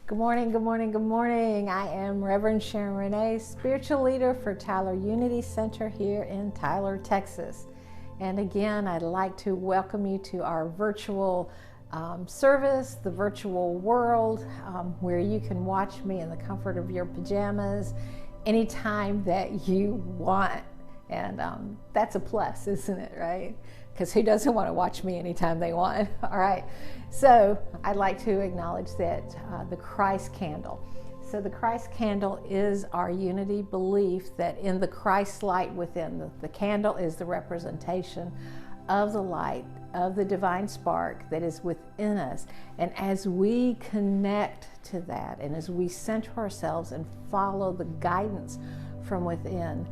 Good morning, good morning, good morning. I am Reverend Sharon Renee, spiritual leader for Tyler Unity Center here in Tyler, Texas. And again, I'd like to welcome you to our virtual service, the virtual world, where you can watch me in the comfort of your pajamas anytime that you want. And that's a plus, isn't it, right? Because who doesn't want to watch me anytime they want? All right, so I'd like to acknowledge that the Christ candle. So the Christ candle is our unity belief that in the Christ light within, the candle is the representation of the light, of the divine spark that is within us. And as we connect to that, and as we center ourselves and follow the guidance from within,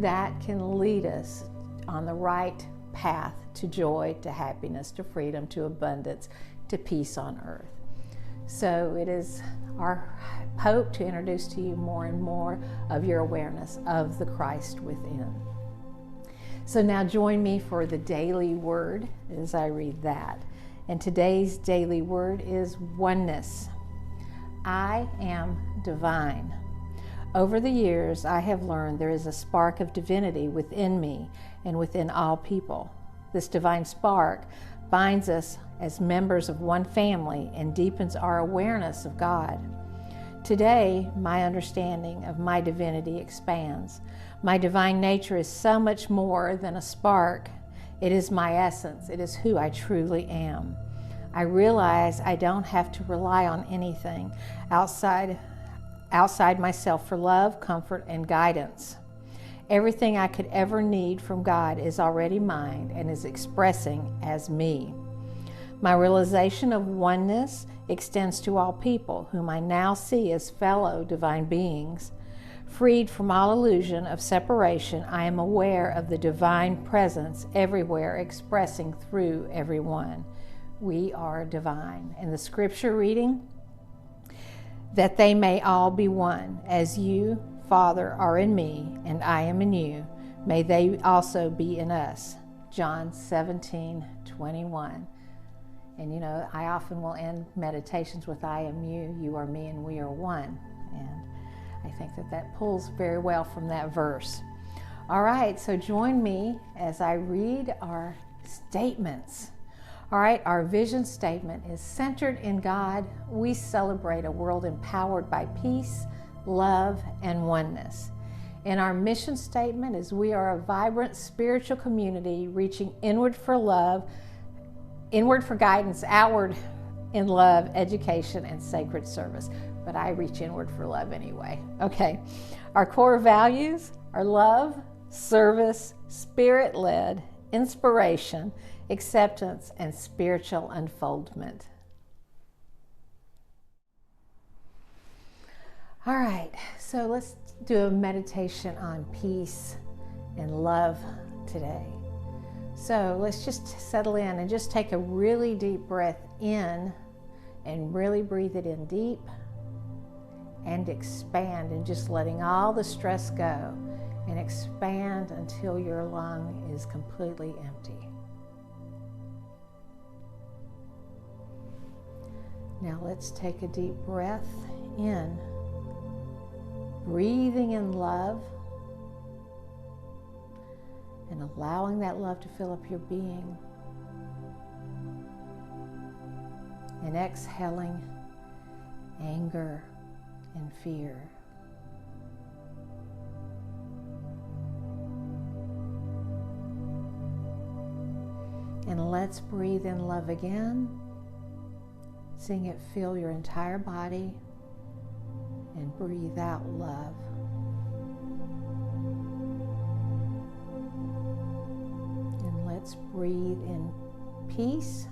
that can lead us on the right path to joy, to happiness, to freedom, to abundance, to peace on earth. So it is our hope to introduce to you more and more of your awareness of the Christ within. So now join me for the daily word as I read that. And today's daily word is oneness. I am divine. Over the years, I have learned there is a spark of divinity within me and within all people. This divine spark binds us as members of one family and deepens our awareness of God. Today, my understanding of my divinity expands. My divine nature is so much more than a spark. It is my essence. It is who I truly am. I realize I don't have to rely on anything outside myself for love, comfort, and guidance. Everything I could ever need from God is already mine and is expressing as me. My realization of oneness extends to all people, whom I now see as fellow divine beings. Freed from all illusion of separation, I am aware of the divine presence everywhere, expressing through everyone. We are divine. And the scripture reading, that they may all be one, as you, Father, are in me, and I am in you, may they also be in us. John 17:21. And you know, I often will end meditations with I am you, you are me, and we are one. And I think that pulls very well from that verse. All right, so join me as I read our statements. All right, our vision statement is centered in God. We celebrate a world empowered by peace, love, and oneness. And our mission statement is we are a vibrant spiritual community reaching inward for love, inward for guidance, outward in love, education, and sacred service. But I reach inward for love anyway. Okay, our core values are love, service, spirit-led, inspiration, acceptance, and spiritual unfoldment. All right, so let's do a meditation on peace and love today. So let's just settle in and just take a really deep breath in and really breathe it in deep and expand, and just letting all the stress go and expand until your lung is completely empty. Now let's take a deep breath in, breathing in love and allowing that love to fill up your being. And exhaling anger and fear. And let's breathe in love again. Seeing it fill your entire body, and breathe out love. And let's breathe in peace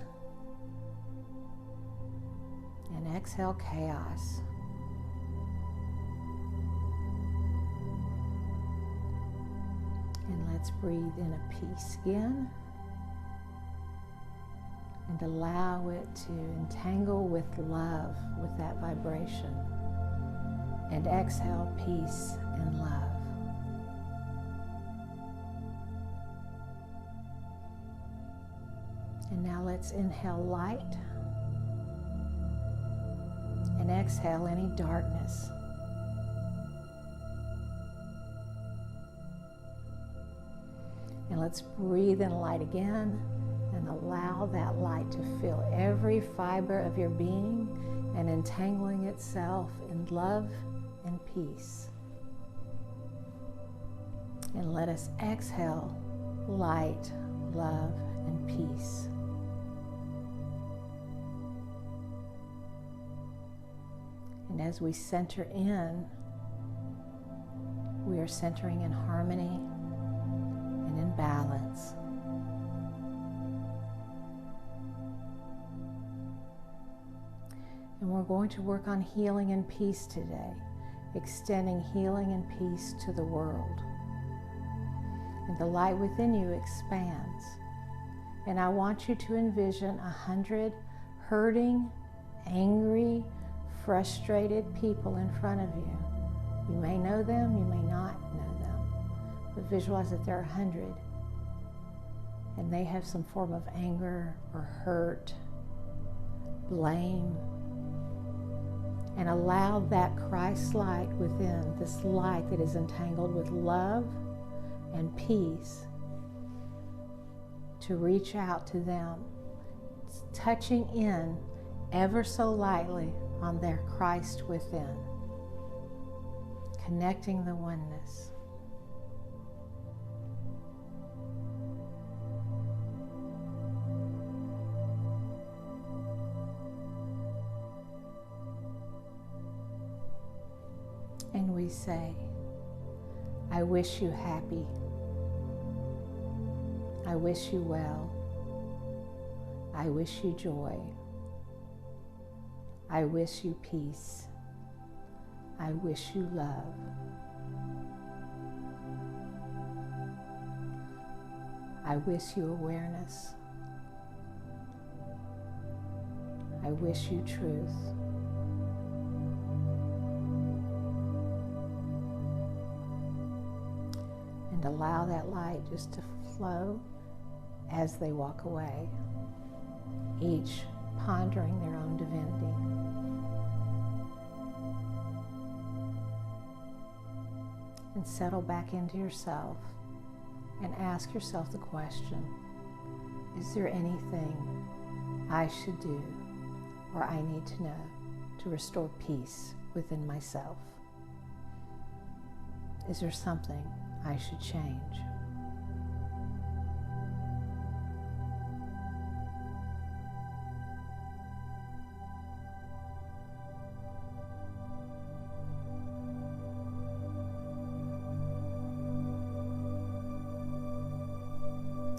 and exhale chaos. And let's breathe in a peace again. And allow it to entangle with love, with that vibration. And exhale peace and love. And now let's inhale light and exhale any darkness. And let's breathe in light again and allow that light to fill every fiber of your being and entangling itself in love and peace. And let us exhale light, love, and peace. And as we center in, we are centering in harmony and in balance. And we're going to work on healing and peace today, extending healing and peace to the world. And the light within you expands. And I want you to envision 100 hurting, angry, frustrated people in front of you. You may know them, you may not know them, but visualize that there are 100 and they have some form of anger or hurt, blame, and allow that Christ light within, this light that is entangled with love and peace, to reach out to them, touching in ever so lightly on their Christ within, connecting the oneness. And we say, I wish you happy. I wish you well. I wish you joy. I wish you peace. I wish you love. I wish you awareness. I wish you truth. And allow that light just to flow as they walk away, each pondering their own divinity. And settle back into yourself and ask yourself the question, is there anything I should do or I need to know to restore peace within myself? Is there something I should change?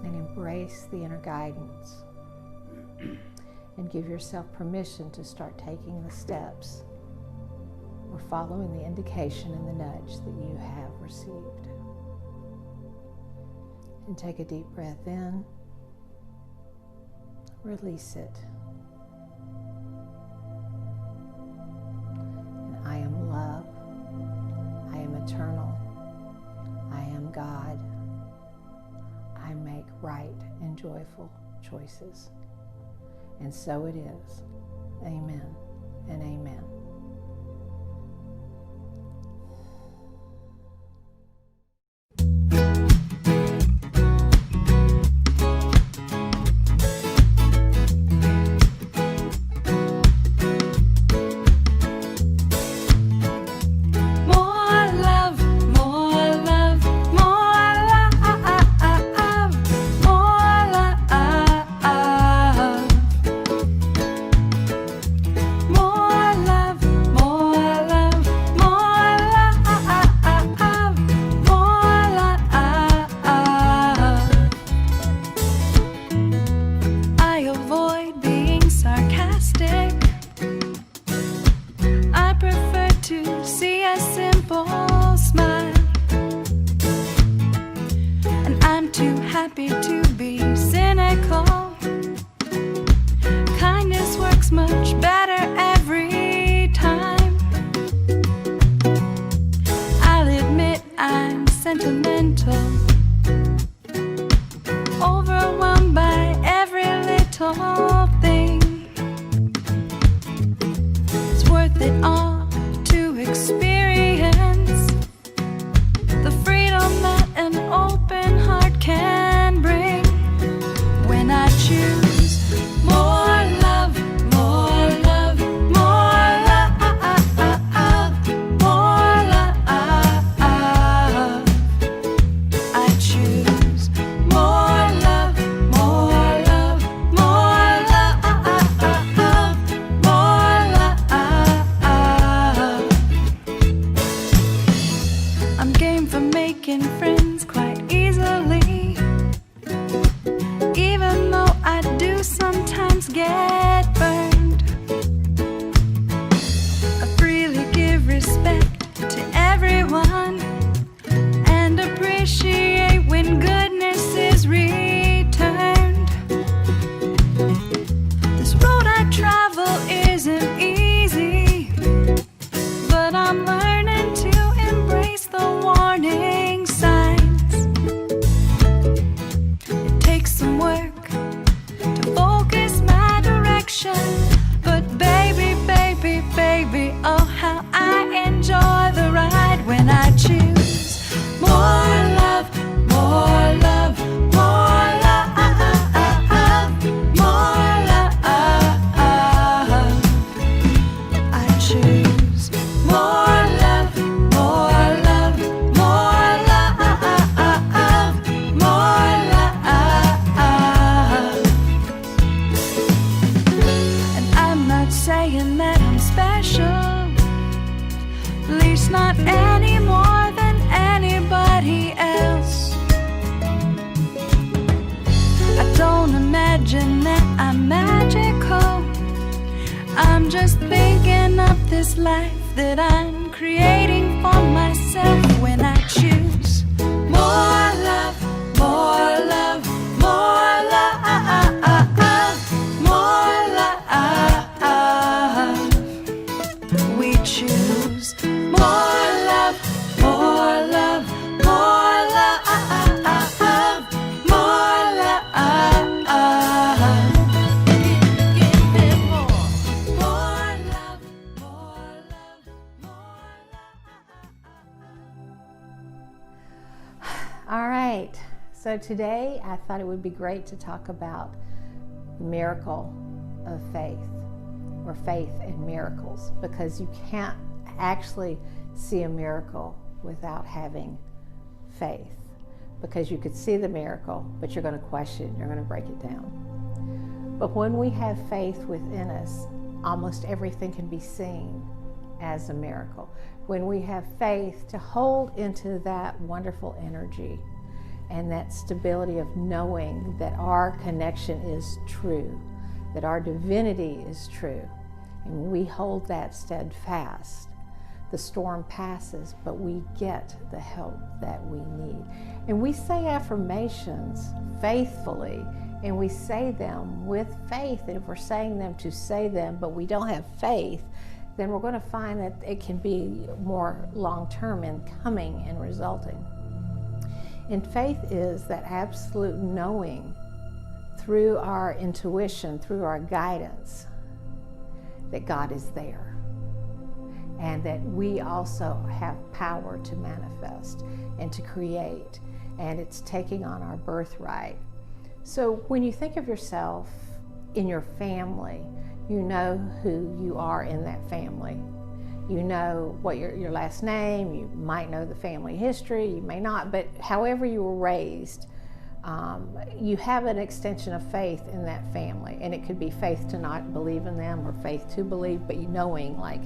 And embrace the inner guidance and give yourself permission to start taking the steps or following the indication and the nudge that you have received. And take a deep breath in, release it. And I am love, I am eternal, I am God. I make right and joyful choices. And so it is. Amen and amen. special, at least not any more than anybody else. I don't imagine that I'm magical, I'm just thinking of this life that I'm creating for myself when I choose more love, more love, more love, more love. We choose more love, more love, more love, more love. Give me more love, more love, more love. All right, so today I thought it would be great to talk about the miracle of faith, or faith and miracles, because you can't actually see a miracle without having faith, because you could see the miracle, but you're going to question it, you're going to break it down. But when we have faith within us, almost everything can be seen as a miracle. When we have faith to hold into that wonderful energy and that stability of knowing that our connection is true, that our divinity is true, and we hold that steadfast, the storm passes, but we get the help that we need. And we say affirmations faithfully, and we say them with faith. And if we're saying them to say them, but we don't have faith, then we're going to find that it can be more long-term in coming and resulting. And faith is that absolute knowing through our intuition, through our guidance, that God is there, and that we also have power to manifest and to create, and it's taking on our birthright. So when you think of yourself in your family, you know who you are in that family. You know what your last name, you might know the family history, you may not, but however you were raised, you have an extension of faith in that family. And it could be faith to not believe in them, or faith to believe, but knowing, like,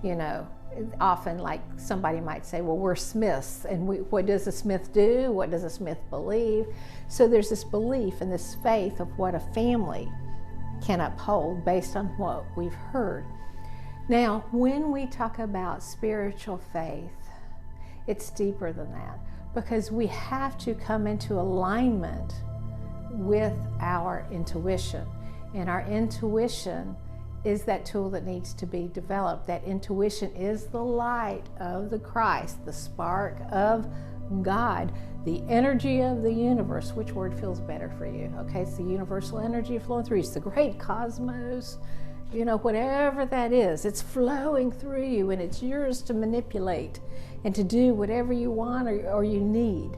you know, often like somebody might say, well, we're Smiths, and what does a Smith do? What does a Smith believe? So there's this belief and this faith of what a family can uphold based on what we've heard. Now, when we talk about spiritual faith, it's deeper than that, because we have to come into alignment with our intuition. And our intuition is that tool that needs to be developed. That intuition is the light of the Christ, the spark of God, the energy of the universe. Which word feels better for you? Okay, it's the universal energy flowing through you. It's the great cosmos. You know, whatever that is, it's flowing through you, and it's yours to manipulate and to do whatever you want or you need.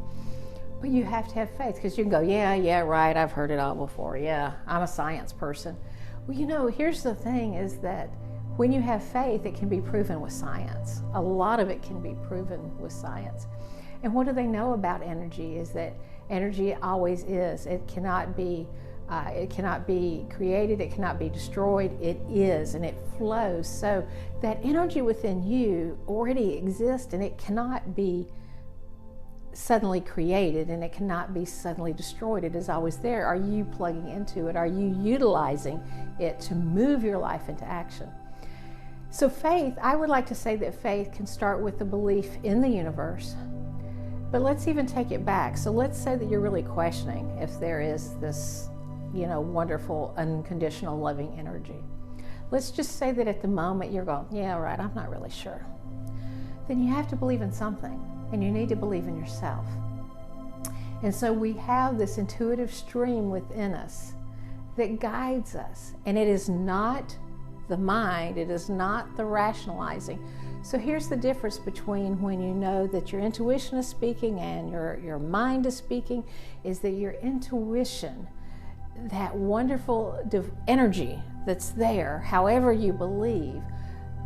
But you have to have faith, because you can go, yeah, right, I've heard it all before. Yeah, I'm a science person. Well, you know, here's the thing, is that when you have faith, it can be proven with science. A lot of it can be proven with science. And what do they know about energy is that energy always is. It cannot be created, it cannot be destroyed, it is, and it flows. So that energy within you already exists, and it cannot be suddenly created, and it cannot be suddenly destroyed. It is always there. Are you plugging into it? Are you utilizing it to move your life into action? So faith, I would like to say that faith can start with the belief in the universe, but let's even take it back. So let's say that you're really questioning if there is this, you know, wonderful, unconditional, loving energy. Let's just say that at the moment you're going, yeah, right, I'm not really sure. Then you have to believe in something, and you need to believe in yourself. And so we have this intuitive stream within us that guides us, and it is not the mind, it is not the rationalizing. So here's the difference between when you know that your intuition is speaking and your mind is speaking, is that your intuition, that wonderful energy that's there, however you believe,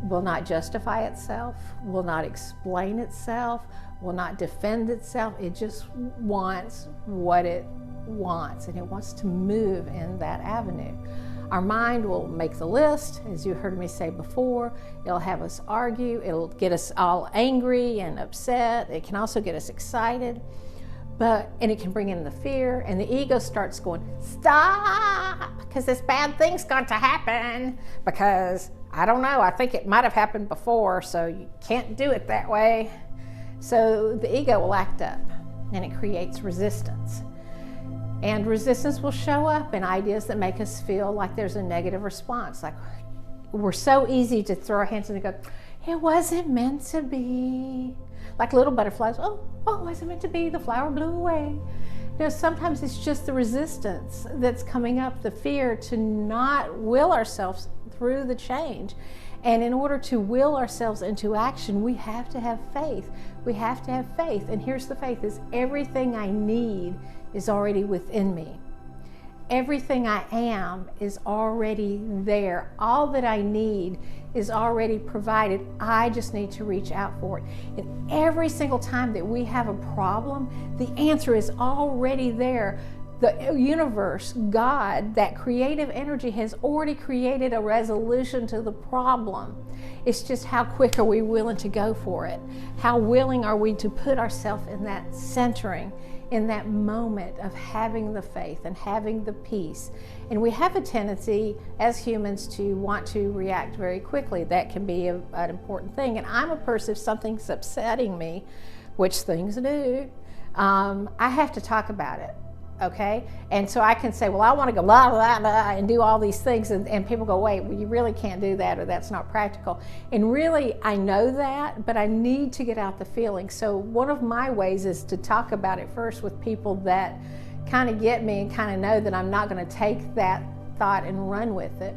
will not justify itself, will not explain itself, will not defend itself. It just wants what it wants, and it wants to move in that avenue. Our mind will make the list, as you heard me say before. It'll have us argue. It'll get us all angry and upset. It can also get us excited. And it can bring in the fear, and the ego starts going, stop, because this bad thing's going to happen, because I don't know, I think it might have happened before, so you can't do it that way. So the ego will act up, and it creates resistance. And resistance will show up in ideas that make us feel like there's a negative response. Like, we're so easy to throw our hands in and go, it wasn't meant to be. Like little butterflies, oh, it wasn't meant to be, the flower blew away. Sometimes it's just the resistance that's coming up, the fear to not will ourselves through the change. And in order to will ourselves into action, we have to have faith. We have to have faith. And here's the faith, is everything I need is already within me. Everything I am is already there. All that I need is already provided. I just need to reach out for it. And every single time that we have a problem, the answer is already there. The universe, God, that creative energy has already created a resolution to the problem. It's just how quick are we willing to go for it? How willing are we to put ourselves in that centering, in that moment of having the faith and having the peace. And we have a tendency as humans to want to react very quickly. That can be an important thing. And I'm a person, if something's upsetting me, which things do, I have to talk about it. Okay, and so I can say, well, I want to go blah, blah, blah, and do all these things, and people go, wait, well, you really can't do that, or that's not practical. And really, I know that, but I need to get out the feeling. So one of my ways is to talk about it first with people that kind of get me and kind of know that I'm not going to take that thought and run with it.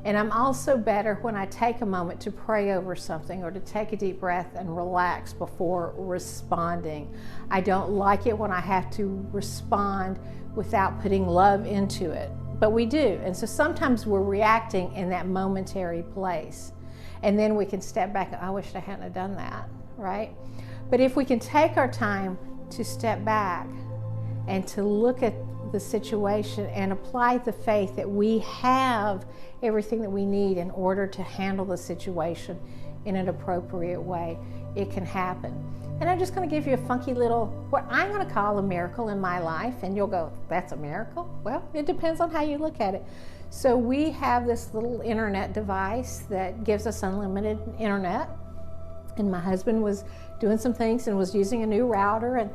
And I'm also better when I take a moment to pray over something or to take a deep breath and relax before responding. I don't like it when I have to respond without putting love into it, but we do. And so sometimes we're reacting in that momentary place. And then we can step back and, I wish I hadn't have done that, right? But if we can take our time to step back and to look at the situation and apply the faith that we have everything that we need in order to handle the situation in an appropriate way, it can happen. And I'm just going to give you a funky little, what I'm going to call a miracle in my life, and you'll go, that's a miracle? Well, it depends on how you look at it. So we have this little internet device that gives us unlimited internet, and my husband was doing some things and was using a new router, and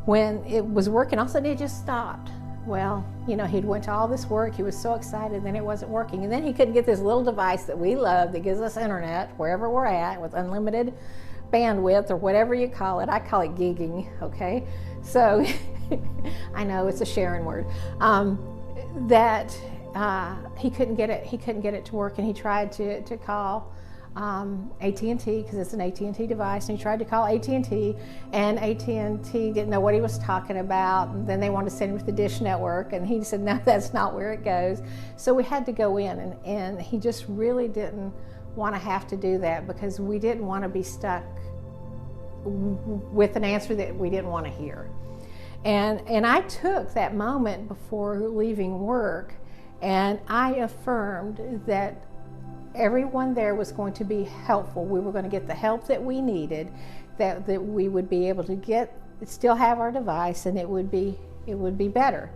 when it was working, all of a sudden it just stopped. Well, he'd went to all this work, he was so excited, then it wasn't working. And then he couldn't get this little device that we love that gives us internet wherever we're at with unlimited bandwidth or whatever you call it. I call it gigging, okay? So, I know it's a Sharon word. He couldn't get it to work, and he tried to call AT&T, because it's an AT&T device, and he tried to call AT&T, and AT&T didn't know what he was talking about, and then they wanted to send him to the Dish Network, and he said, no, that's not where it goes. So we had to go in, and he just really didn't want to have to do that, because we didn't want to be stuck with an answer that we didn't want to hear. And I took that moment before leaving work, and I affirmed that everyone there was going to be helpful. We were going to get the help that we needed, that we would be able to still have our device, and it would be better.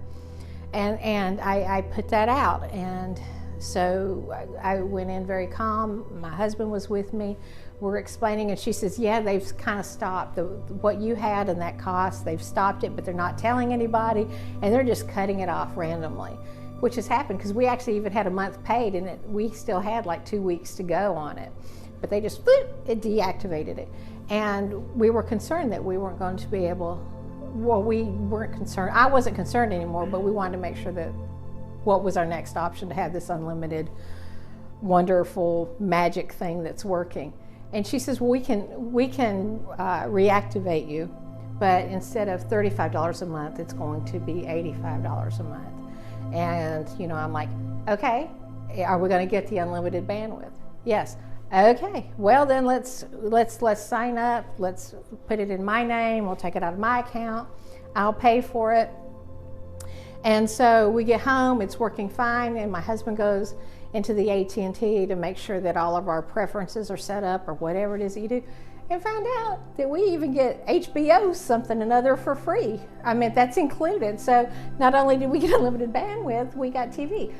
And I put that out, and so I went in very calm. My husband was with me. We're explaining, and she says, yeah, they've kind of stopped what you had and that cost. They've stopped it, but they're not telling anybody, and they're just cutting it off randomly. Which has happened, because we actually even had a month paid, and we still had like 2 weeks to go on it. But they just, it deactivated it. And we were concerned that we weren't going to be able, well, we weren't concerned. I wasn't concerned anymore, but we wanted to make sure that what was our next option to have this unlimited, wonderful, magic thing that's working. And she says, well, we can reactivate you, but instead of $35 a month, it's going to be $85 a month. And I'm like, okay, are we going to get the unlimited bandwidth? Yes. Okay. Well, then let's sign up. Let's put it in my name. We'll take it out of my account. I'll pay for it. And so we get home, it's working fine, and my husband goes into the AT&T to make sure that all of our preferences are set up or whatever it is that you do, and found out that we even get HBO something another for free. I mean, that's included. So not only did we get unlimited bandwidth, we got TV.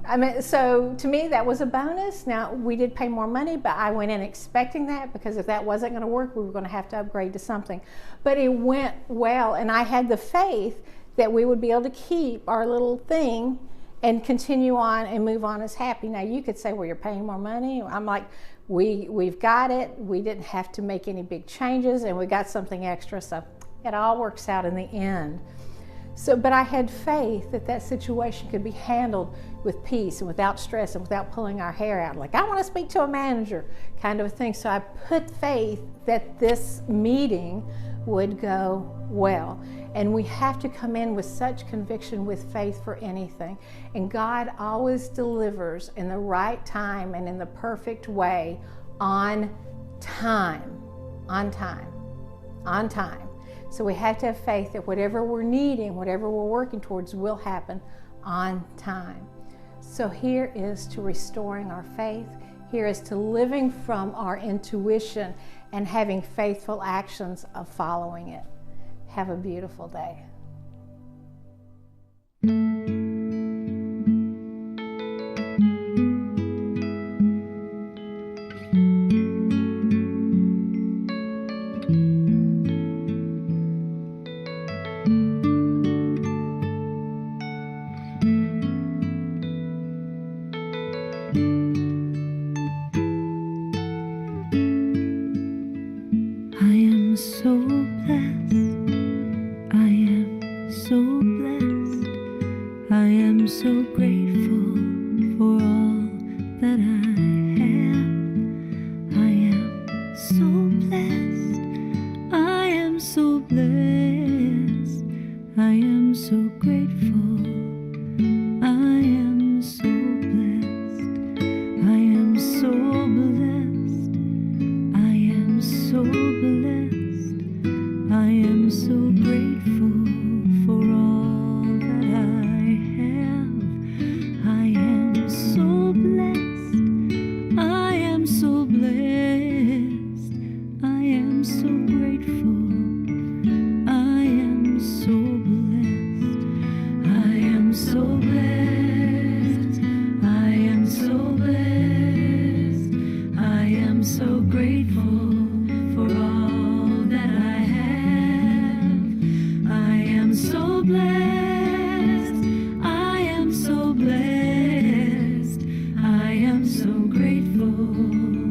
I mean, so to me, that was a bonus. Now, we did pay more money, but I went in expecting that, because if that wasn't going to work, we were going to have to upgrade to something. But it went well, and I had the faith that we would be able to keep our little thing and continue on and move on as happy. Now, you could say, well, you're paying more money. I'm like, we've got it. We didn't have to make any big changes, and we got something extra, so it all works out in the end. So, but I had faith that that situation could be handled with peace and without stress and without pulling our hair out, like, I want to speak to a manager kind of a thing. So I put faith that this meeting would go well. And we have to come in with such conviction with faith for anything. And God always delivers in the right time and in the perfect way, on time, on time, on time. So we have to have faith that whatever we're needing, whatever we're working towards, will happen on time. So here is to restoring our faith. Here is to living from our intuition and having faithful actions of following it. Have a beautiful day. So grateful for all that I have. I am so blessed. I am so blessed. I am so grateful. I am so blessed. I am so blessed. I am so blessed. I am so grateful for all that I have. I am so blessed. I am so blessed. I am so grateful. I am so blessed. I am so blessed. I am so blessed. I am so grateful for all that I have. I am so blessed. I am so blessed. I am so grateful.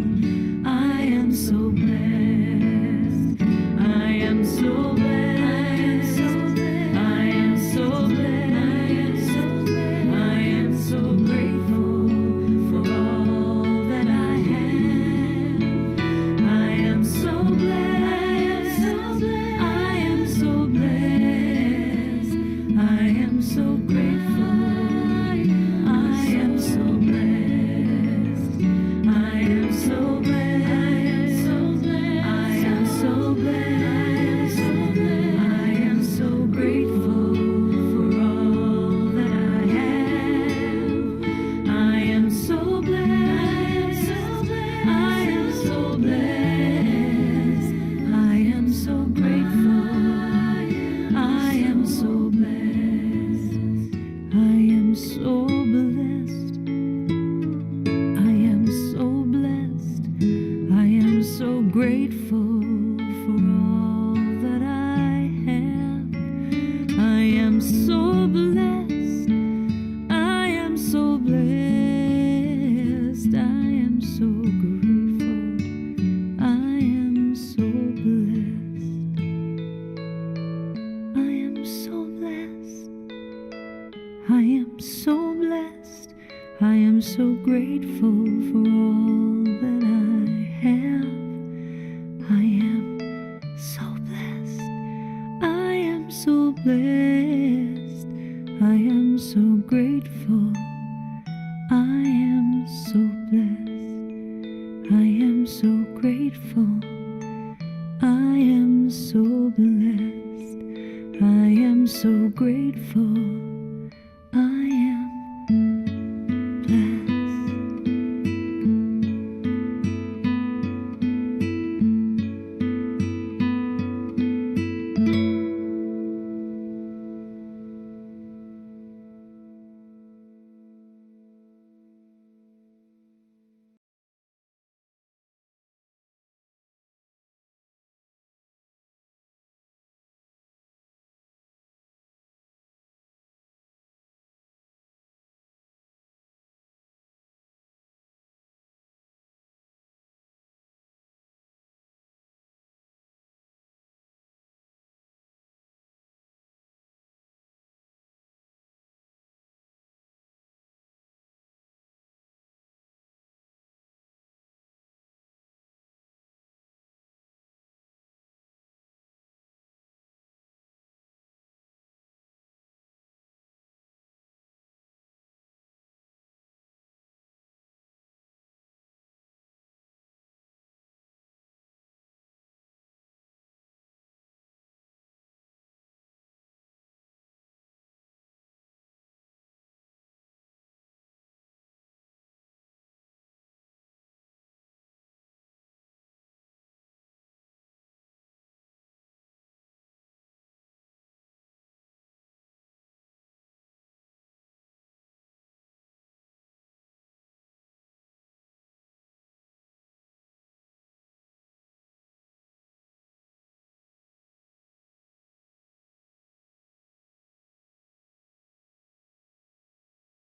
I am so blessed. I am so blessed. I am so blessed. I am so grateful for all that I have. I am so blessed. I am so blessed. I am so grateful. I am so blessed. I am so blessed. I am so blessed. I am so grateful for all that I have. I am so blessed. I am so blessed. I am so grateful. I am so blessed. I am so blessed. I am so blessed. I am so grateful for all that I have. I am so blessed. I am so blessed. I am so grateful. I am so blessed. I am so blessed. I am so blessed. I am so grateful for all that I have. I am so blessed. I am so blessed. I am so grateful. I am so blessed. I am so grateful. I am so blessed. I am so grateful.